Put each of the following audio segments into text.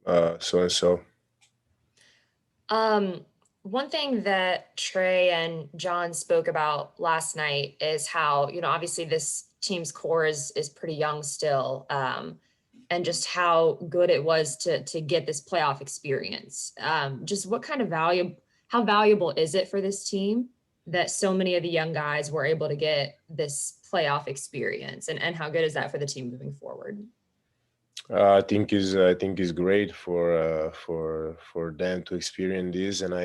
so and so. Um, One thing that Trey and John spoke about last night is how, obviously this team's core is pretty young still, and just how good it was to get this playoff experience. Just what kind of value, how valuable is it for this team that so many of the young guys were able to get this playoff experience, and how good is that for the team moving forward? I think is great for them to experience this, and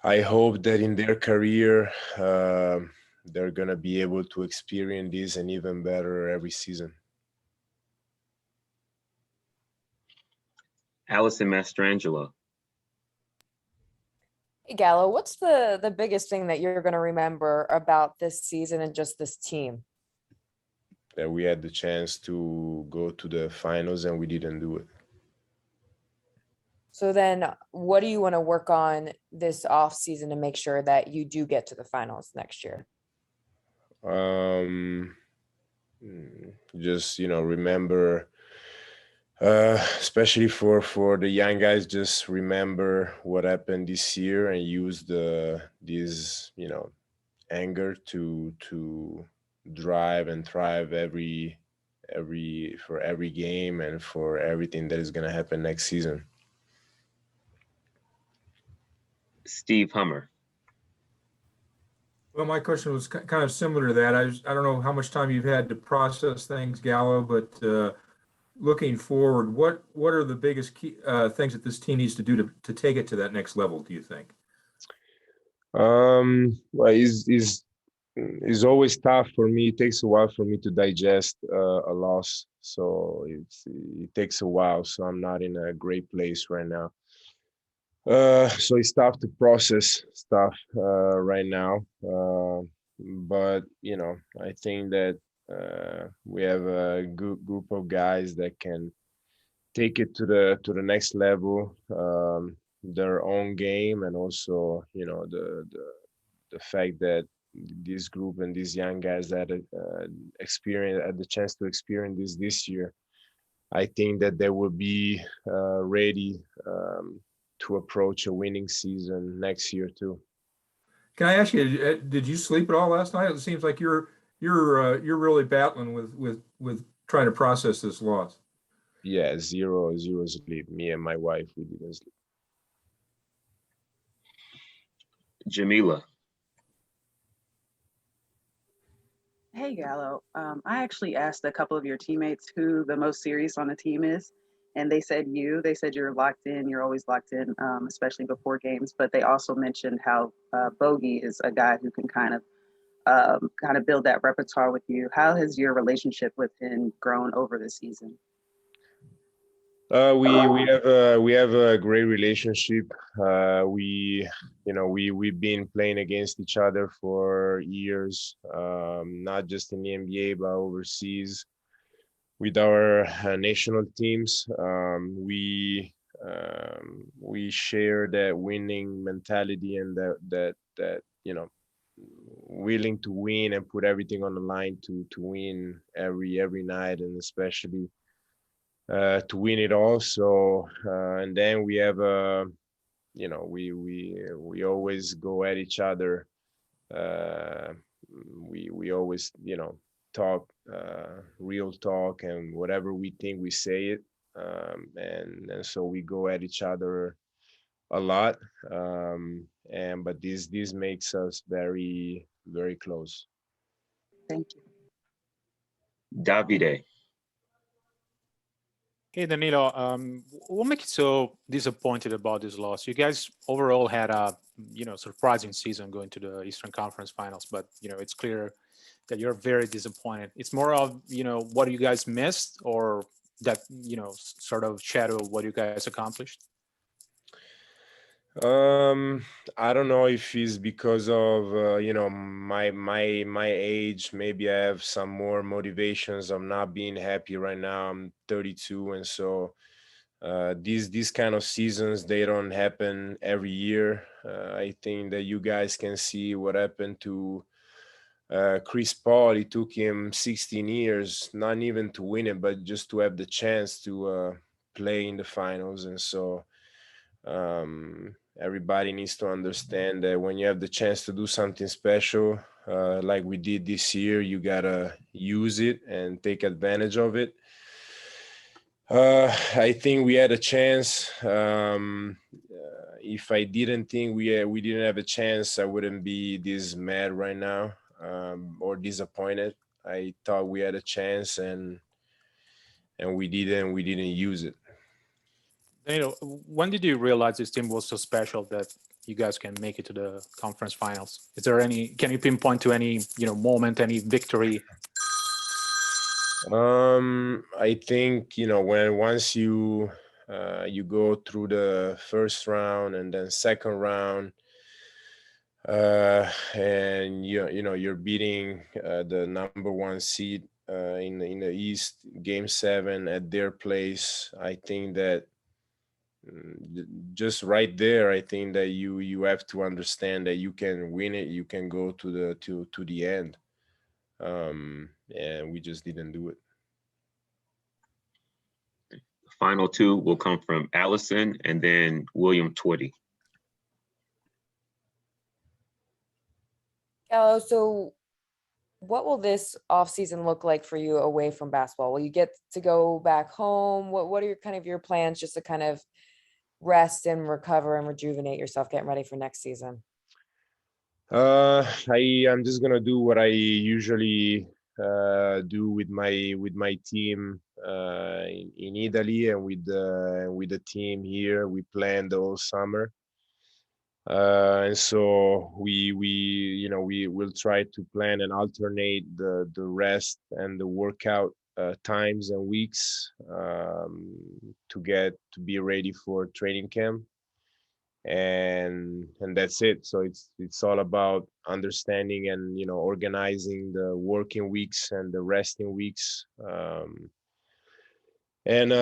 I hope that in their career they're gonna be able to experience this and even better every season. Allison Mastrangelo. Hey Gallo, what's the biggest thing that you're going to remember about this season and just this team? That we had the chance to go to the finals and we didn't do it. So then what do you want to work on this off season to make sure that you do get to the finals next year? Um, just remember, especially for the young guys, just remember what happened this year and use this anger to drive and thrive every game and for everything that is gonna happen next season. Steve Hummer. Well, my question was kind of similar to that. I don't know how much time you've had to process things, Gallo, but looking forward, what are the biggest key things that this team needs to do to take it to that next level, do you think? Well, is always tough for me. It takes a while for me to digest a loss, so it takes a while. So I'm not in a great place right now. So it's tough to process stuff right now. But I think that we have a good group of guys that can take it to the next level. Their own game, and also the fact that this group and these young guys that had the chance to experience this year, I think that they will be ready to approach a winning season next year too. Can I ask you, did you sleep at all last night? It seems like you're really battling with trying to process this loss. Yeah, zero sleep. Me and my wife, we didn't sleep. Jamila. Hey, Gallo. I actually asked a couple of your teammates who the most serious on the team is, and they said you. They said you're locked in. You're always locked in, especially before games. But they also mentioned how Bogey is a guy who can kind of build that repertoire with you. How has your relationship with him grown over the season? We have a great relationship. We've been playing against each other for years, not just in the NBA but overseas with our national teams. We share that winning mentality and that willing to win and put everything on the line to win every night, and especially to win it all. So and then we have we always go at each other. Uh, we always talk real talk, and whatever we think we say it. And so we go at each other a lot. And but this makes us very very close. Thank you. Davide. Hey Danilo, what makes you so disappointed about this loss? You guys overall had a surprising season going to the Eastern Conference Finals, but it's clear that you're very disappointed. It's more of what you guys missed, or that sort of shadow of what you guys accomplished. I don't know if it's because of my age. Maybe I have some more motivations. I'm not being happy right now. I'm 32, and so these kind of seasons, they don't happen every year. I think that you guys can see what happened to Chris Paul. It took him 16 years, not even to win it, but just to have the chance play in the finals. And so everybody needs to understand that when you have the chance to do something special, like we did this year, you gotta use it and take advantage of it. I think we had a chance. If I didn't think we didn't have a chance, I wouldn't be this mad right now, or disappointed. I thought we had a chance, and we didn't use it. Danilo, when did you realize this team was so special that you guys can make it to the conference finals? Is there any? Can you pinpoint to any moment, any victory? I think when once you go through the first round and then second round, and you're beating the number one seed in the East, Game 7 at their place. I think that just right there, I think that you have to understand that you can win it. You can go to the end, and we just didn't do it. Final two will come from Allison and then William Twitty. Gallo, so what will this offseason look like for you away from basketball? Will you get to go back home? What are your plans just to kind of rest and recover and rejuvenate yourself, getting ready for next season? I'm just gonna do what I usually do with my team in Italy, and with the team here. We planned the whole summer, and so we will try to plan and alternate the rest and the workout times and weeks, to be ready for training camp. And that's it. So it's all about understanding and organizing the working weeks and the resting weeks, and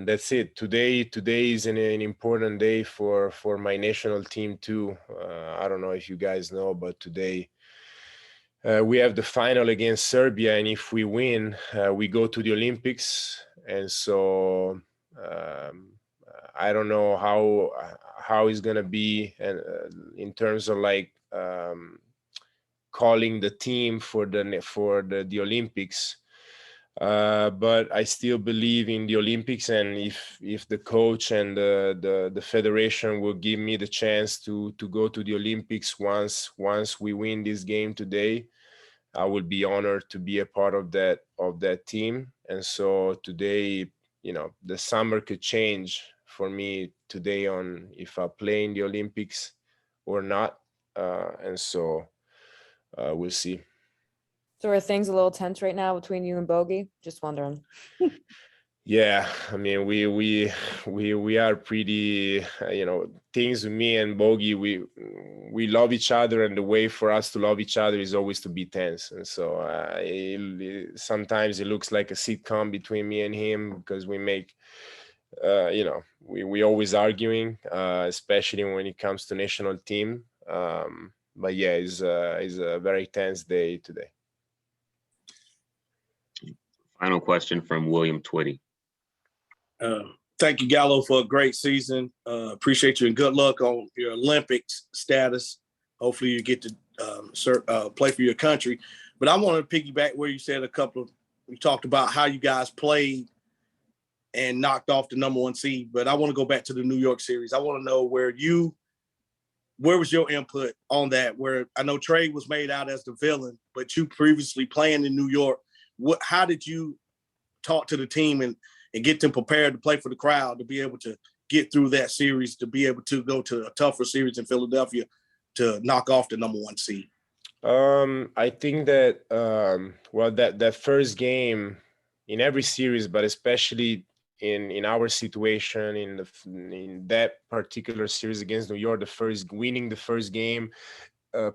that's it. Today is an important day for my national team too. I don't know if you guys know, but today we have the final against Serbia, and if we win, we go to the Olympics. And so I don't know how it's gonna be, and in terms of calling the team for the Olympics. But I still believe in the Olympics, and if the coach and the federation will give me the chance to go to the Olympics once we win this game today, I will be honored to be a part of that team. And so today, the summer could change for me today on if I play in the Olympics or not, and so we'll see. So are things a little tense right now between you and Bogey? Just wondering. Yeah, I mean, we are pretty, things with me and Bogey, we love each other, and the way for us to love each other is always to be tense. And so sometimes it looks like a sitcom between me and him, because we make, we always arguing, especially when it comes to national team. But yeah, it's a very tense day today. Final question from William Twitty. Thank you, Gallo, for a great season. Appreciate you, and good luck on your Olympics status. Hopefully you get to play for your country. But I want to piggyback where you said we talked about how you guys played and knocked off the number one seed. But I want to go back to the New York series. I want to know where was your input on that? Where I know Trey was made out as the villain, but you previously playing in New York. How did you talk to the team and get them prepared to play for the crowd, to be able to get through that series, to be able to go to a tougher series in Philadelphia to knock off the number one seed? I think that, that first game in every series, but especially in our situation, in that particular series against New York, winning the first game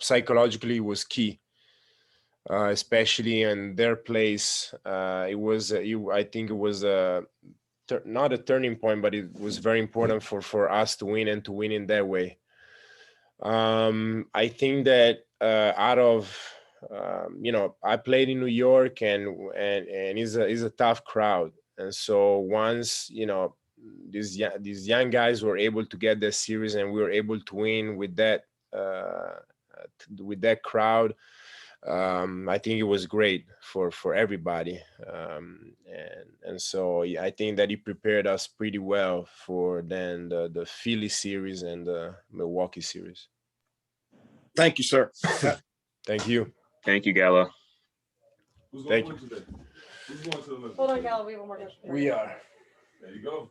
psychologically was key. Especially in their place, it was. I think it was not a turning point, but it was very important for us to win, and to win in that way. I think that out of I played in New York, and it's a tough crowd. And so once these young guys were able to get that series, and we were able to win with that crowd, I think it was great for everybody. And so I think that it prepared us pretty well for then the Philly series and the Milwaukee series. Thank you, sir. Thank you. Thank you, Gallo. Thank you. Hold on, Gallo, we have one more question. We are. There you go.